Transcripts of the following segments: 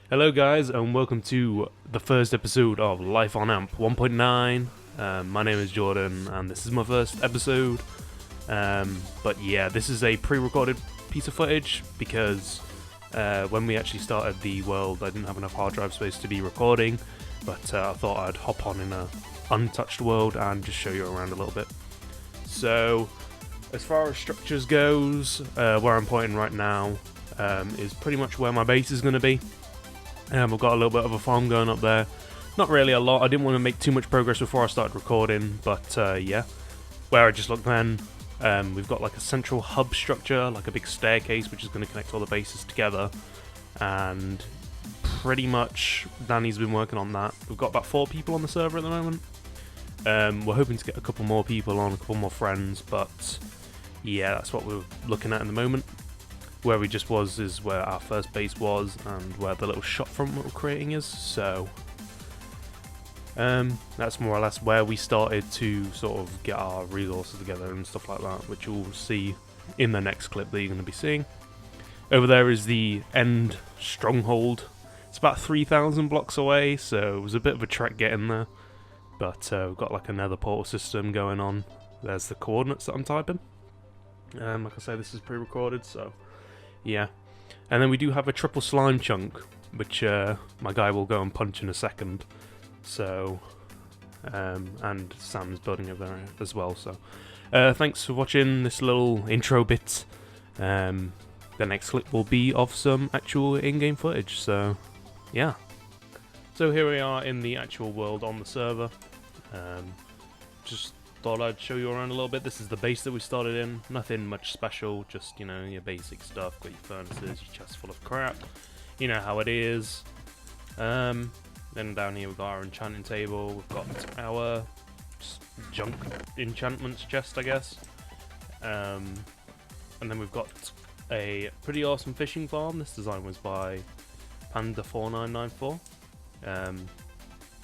Hello guys and welcome to the first episode of Life on Amp 1.9. My name is Jordan and this is my first episode. But yeah, this is a pre-recorded piece of footage because when we actually started the world I didn't have enough hard drive space to be recording, but I thought I'd hop on in a untouched world and just show you around a little bit. So as far as structures goes, where I'm pointing right now is pretty much where my base is going to be. I've got a little bit of a farm going up there. Not really a lot. I didn't want to make too much progress before I started recording, but yeah. Where I just looked then, we've got like a central hub structure, like a big staircase, which is going to connect all the bases together. And pretty much Danny's been working on that. We've got about 4 people on the server at the moment. We're hoping to get a couple more people on, a couple more friends, but yeah, that's what we're looking at the moment. Where we just was is where our first base was and where the little shop front that we're creating is, so that's more or less where we started to sort of get our resources together and stuff like that, which you'll see in the next clip that you're going to be seeing. Over there is the end stronghold. It's about 3,000 blocks away, so it was a bit of a trek getting there, but we've got like a nether portal system going on. There's the coordinates that I'm typing. Like I say, this is pre-recorded, so yeah. And then we do have a triple slime chunk, which my guy will go and punch in a second. So, and Sam's building over there as well. So, thanks for watching this little intro bit. The next clip will be of some actual in-game footage. So, yeah. So here we are in the actual world on the server. Just thought I'd show you around a little bit. This is the base that we started in. Nothing much special, just, you know, your basic stuff. Got your furnaces, your chest full of crap. You know how it is. Then down here we've got our enchanting table. We've got our junk enchantments chest, I guess. And then we've got a pretty awesome fishing farm. This design was by Panda4994.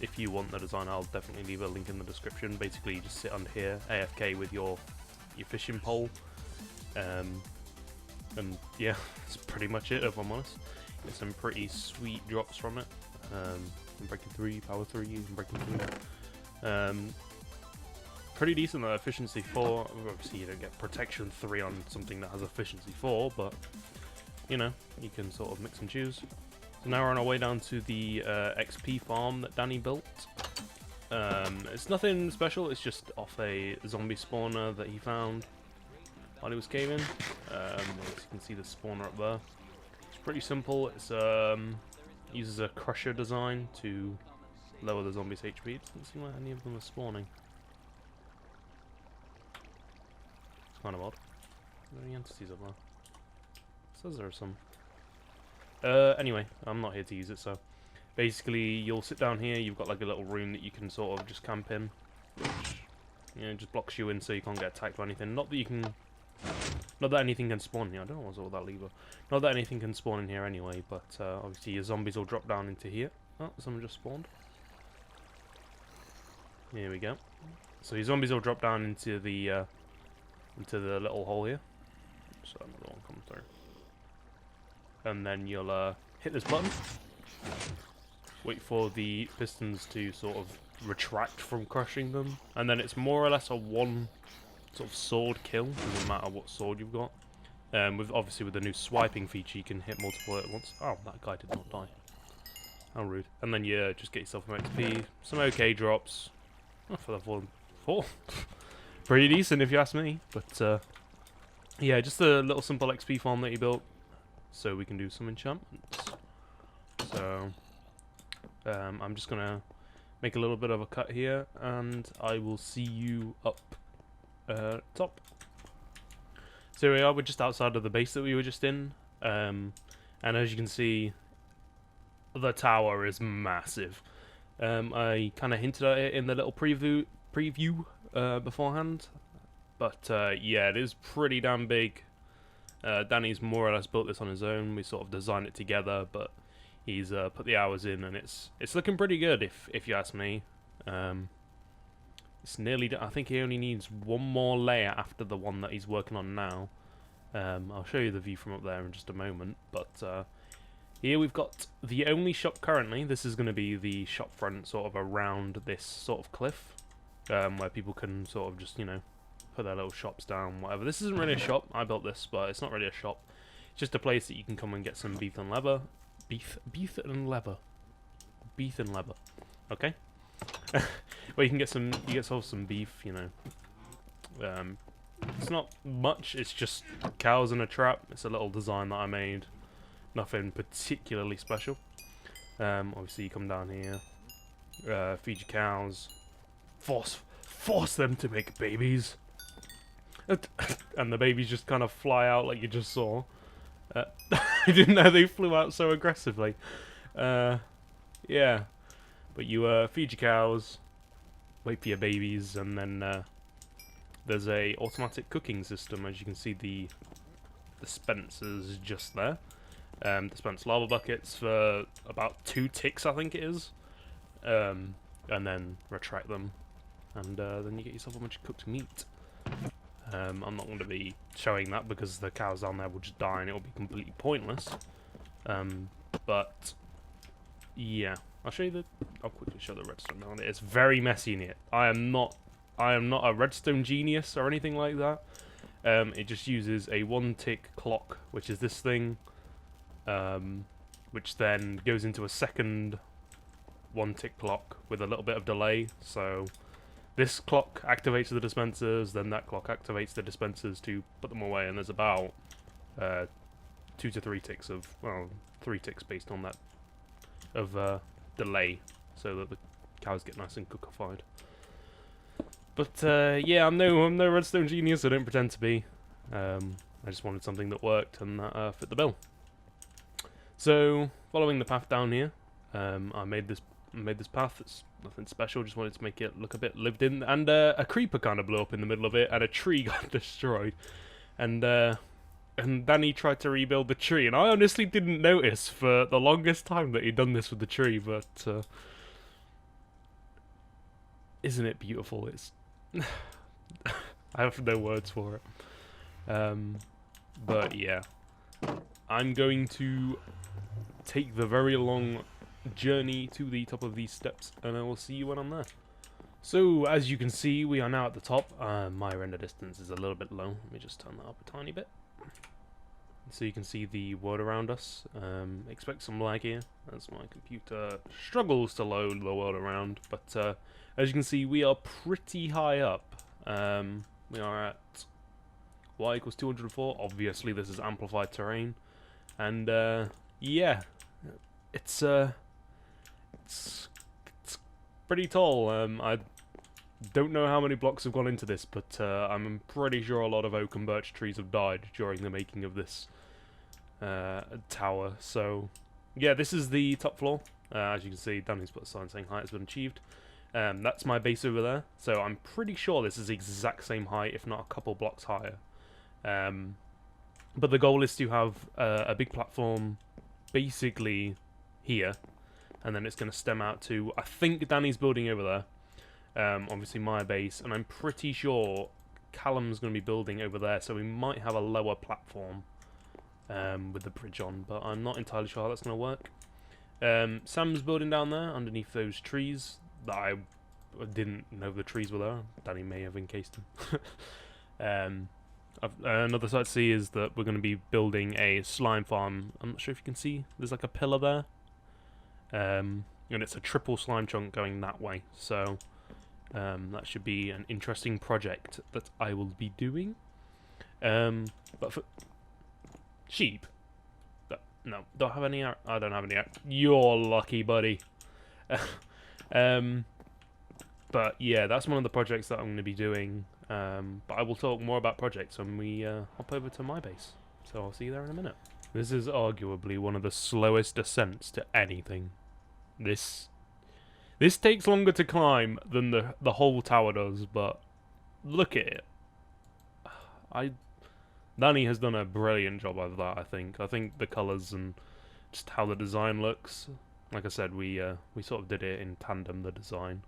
If you want the design, I'll definitely leave a link in the description. Basically, you just sit under here, AFK with your fishing pole, and yeah, that's pretty much it. If I'm honest, get some pretty sweet drops from it. Breaking 3, power 3, and breaking 2. Pretty decent though. Efficiency 4. Obviously, you don't get protection 3 on something that has efficiency 4, but you know, you can sort of mix and choose. So now we're on our way down to the XP farm that Danny built. It's nothing special, it's just off a zombie spawner that he found while he was caving. As you can see the spawner up there. It's pretty simple, it's uses a crusher design to lower the zombies' HP. It doesn't seem like any of them are spawning. It's kind of odd. Are there any entities up there? It says there are some. Anyway, I'm not here to use it, so basically you'll sit down here, you've got like a little room that you can sort of just camp in, which, you know, just blocks you in so you can't get attacked or anything. Not that anything can spawn here. I don't know what's all that lever. Not that anything can spawn in here anyway, but obviously your zombies will drop down into here. Oh, someone just spawned. Here we go. So your zombies will drop down into the little hole here. So another one comes through. And then you'll hit this button, wait for the pistons to sort of retract from crushing them, and then it's more or less a one sort of sword kill, doesn't matter what sword you've got. Obviously with the new swiping feature you can hit multiple at once. Oh, that guy did not die. How rude. And then you just get yourself some XP, some OK drops. Oh, for the full 4. Pretty decent if you ask me, but yeah, just a little simple XP farm that he built. So we can do some enchantments. So I'm just gonna make a little bit of a cut here, and I will see you up top. So here we are. We're just outside of the base that we were just in, and as you can see, the tower is massive. I kind of hinted at it in the little preview beforehand, but yeah, it is pretty damn big. Danny's more or less built this on his own. We sort of designed it together, but he's put the hours in, and it's looking pretty good if you ask me. It's nearly done. I think he only needs one more layer after the one that he's working on now. I'll show you the view from up there in just a moment, but Here we've got the only shop currently. This is going to be the shop front sort of around this sort of cliff, where people can sort of just, you know, put their little shops down, whatever. This isn't really a shop. I built this, but it's not really a shop. It's just a place that you can come and get some beef and leather. Beef and leather. Beef and leather. Okay? Well, you can get some, you get some beef, you know. It's not much, it's just cows in a trap. It's a little design that I made. Nothing particularly special. Obviously you come down here, feed your cows, force them to make babies, and the babies just kind of fly out like you just saw. I didn't know they flew out so aggressively. Yeah, but you feed your cows, wait for your babies, and then there's a automatic cooking system. As you can see, the dispensers just there. Dispense lava buckets for about 2 ticks, I think it is, and then retract them, and then you get yourself a bunch of cooked meat. I'm not going to be showing that because the cows down there will just die and it will be completely pointless. But yeah, I'll quickly show the redstone down there. It's very messy in here. I am not a redstone genius or anything like that. It just uses a 1-tick clock, which is this thing. Which then goes into a second 1-tick clock with a little bit of delay. So this clock activates the dispensers, then that clock activates the dispensers to put them away, and there's about 2 to 3 ticks of, well, 3 ticks based on that of delay, so that the cows get nice and cookified. But yeah, I'm no redstone genius. I don't pretend to be. I just wanted something that worked and that fit the bill. So, following the path down here, I made this path. It's nothing special, just wanted to make it look a bit lived in. And a creeper kind of blew up in the middle of it, and a tree got destroyed. And Danny tried to rebuild the tree, and I honestly didn't notice for the longest time that he'd done this with the tree, but isn't it beautiful? It's I have no words for it. But yeah, I'm going to take the very long journey to the top of these steps, and I will see you when I'm there. So, as you can see, we are now at the top. My render distance is a little bit low. Let me just turn that up a tiny bit. So you can see the world around us. Expect some lag here, as my computer struggles to load the world around. But as you can see, we are pretty high up. We are at y equals 204. Obviously, this is amplified terrain. And yeah, it's pretty tall. I don't know how many blocks have gone into this, but I'm pretty sure a lot of oak and birch trees have died during the making of this tower. So yeah, this is the top floor. As you can see, Danny's put a sign saying height has been achieved. That's my base over there. So I'm pretty sure this is the exact same height, if not a couple blocks higher. But the goal is to have a big platform basically here, and then it's going to stem out to, I think Danny's building over there, obviously my base, and I'm pretty sure Callum's going to be building over there, so we might have a lower platform with the bridge on, but I'm not entirely sure how that's going to work. Sam's building down there underneath those trees that I didn't know the trees were there. Danny may have encased them. Another sight to see is that we're going to be building a slime farm. I'm not sure if you can see, there's like a pillar there. And it's a triple slime chunk going that way. So that should be an interesting project that I will be doing. But for sheep, no, don't have any. I don't have any. You're lucky, buddy. But yeah, that's one of the projects that I'm going to be doing. But I will talk more about projects when we hop over to my base. So I'll see you there in a minute. This is arguably one of the slowest descents to anything. This takes longer to climb than the whole tower does, but look at it. Danny has done a brilliant job of that, I think. I think the colours and just how the design looks. Like I said, we sort of did it in tandem, the design.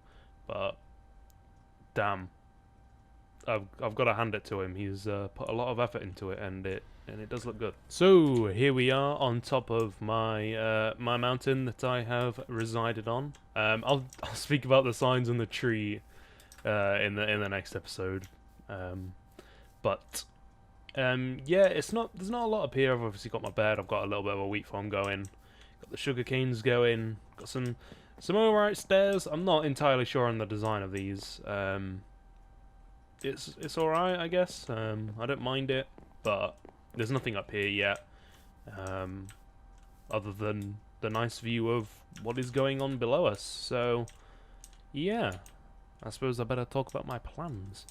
But damn, I've got to hand it to him. He's put a lot of effort into it, and it and it does look good. So here we are on top of my my mountain that I have resided on. I'll speak about the signs on the tree in the next episode. Yeah, there's not a lot up here. I've obviously got my bed. I've got a little bit of a wheat farm going. Got the sugar canes going. Got some alright stairs. I'm not entirely sure on the design of these. It's alright, I guess. I don't mind it, but there's nothing up here yet, other than the nice view of what is going on below us. So, yeah, I suppose I better talk about my plans.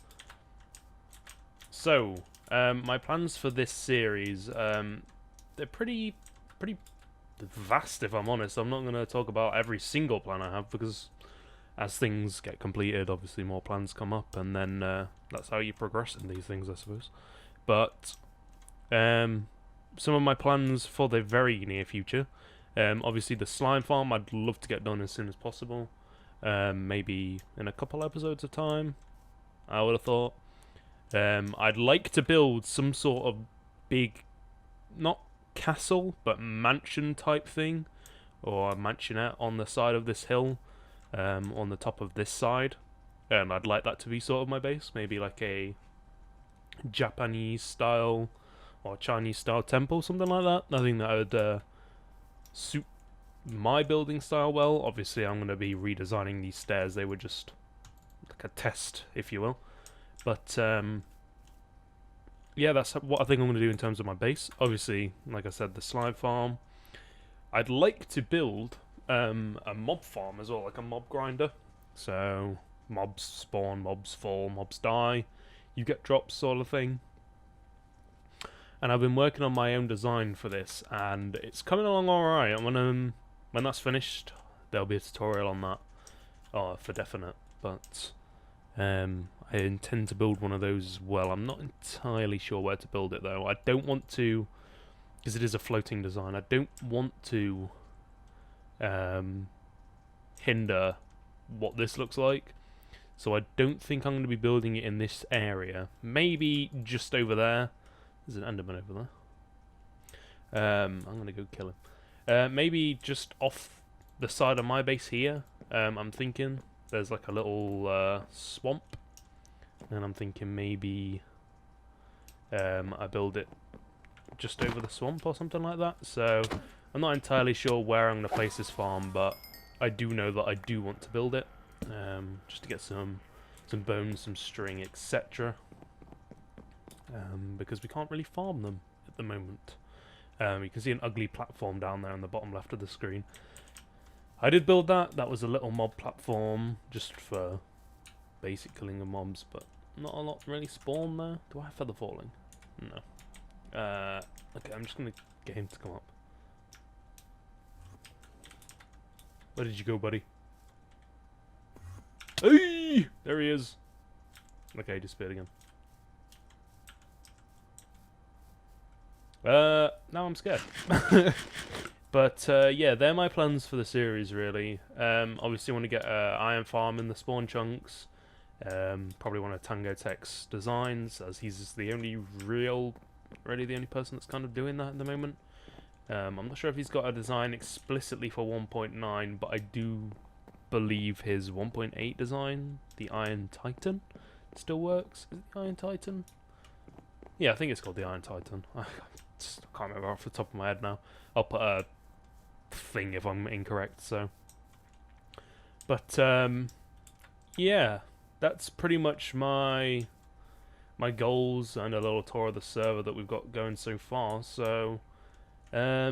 So, my plans for this series, they're pretty vast, if I'm honest. I'm not going to talk about every single plan I have, because as things get completed, obviously more plans come up, and then that's how you progress in these things, I suppose. But some of my plans for the very near future, obviously the slime farm I'd love to get done as soon as possible, maybe in a couple episodes of time, I would have thought. I'd like to build some sort of big, not castle, but mansion type thing, or a mansionette on the side of this hill, on the top of this side. I'd like that to be sort of my base, maybe like a Japanese style or Chinese style temple, something like that. I think that would suit my building style well. Obviously I'm going to be redesigning these stairs. They were just like a test, if you will. But yeah, that's what I think I'm going to do in terms of my base. Obviously, like I said, the slime farm. I'd like to build a mob farm as well, like a mob grinder. So mobs spawn, mobs fall, mobs die, you get drops, sort of thing. And I've been working on my own design for this, and it's coming along alright. And when that's finished, there'll be a tutorial on that, for definite. But I intend to build one of those as well. I'm not entirely sure where to build it though. I don't want to, because it is a floating design, I don't want to hinder what this looks like. So I don't think I'm going to be building it in this area. Maybe just over there. There's an Enderman over there. I'm going to go kill him. Maybe just off the side of my base here. I'm thinking there's like a little swamp. And I'm thinking maybe I build it just over the swamp or something like that. So I'm not entirely sure where I'm going to place this farm, but I do know that I do want to build it, just to get some bones, some string, etc. Because we can't really farm them at the moment. You can see an ugly platform down there on the bottom left of the screen. I did build that. That was a little mob platform just for basic killing of mobs, but not a lot really spawn there. Do I have feather falling? No. Okay, I'm just going to get him to come up. Where did you go, buddy? Hey! There he is. Okay, he disappeared again. Now I'm scared. But yeah, they're my plans for the series, really. Obviously, want to get iron farm in the spawn chunks. Probably one of Tango Tech's designs, as he's the only really the only person that's kind of doing that at the moment. I'm not sure if he's got a design explicitly for 1.9, but I do believe his 1.8 design, the Iron Titan, still works. Is it the Iron Titan? Yeah, I think it's called the Iron Titan. I can't remember off the top of my head now. I'll put a thing if I'm incorrect. So, but yeah, that's pretty much my goals and a little tour of the server that we've got going so far. So, yeah,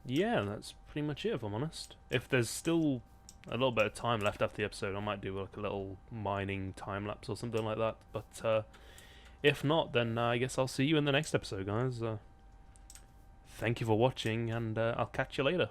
that's pretty much it, if I'm honest. If there's still a little bit of time left after the episode, I might do like a little mining time lapse or something like that. But if not, then I guess I'll see you in the next episode, guys. Thank you for watching, and I'll catch you later.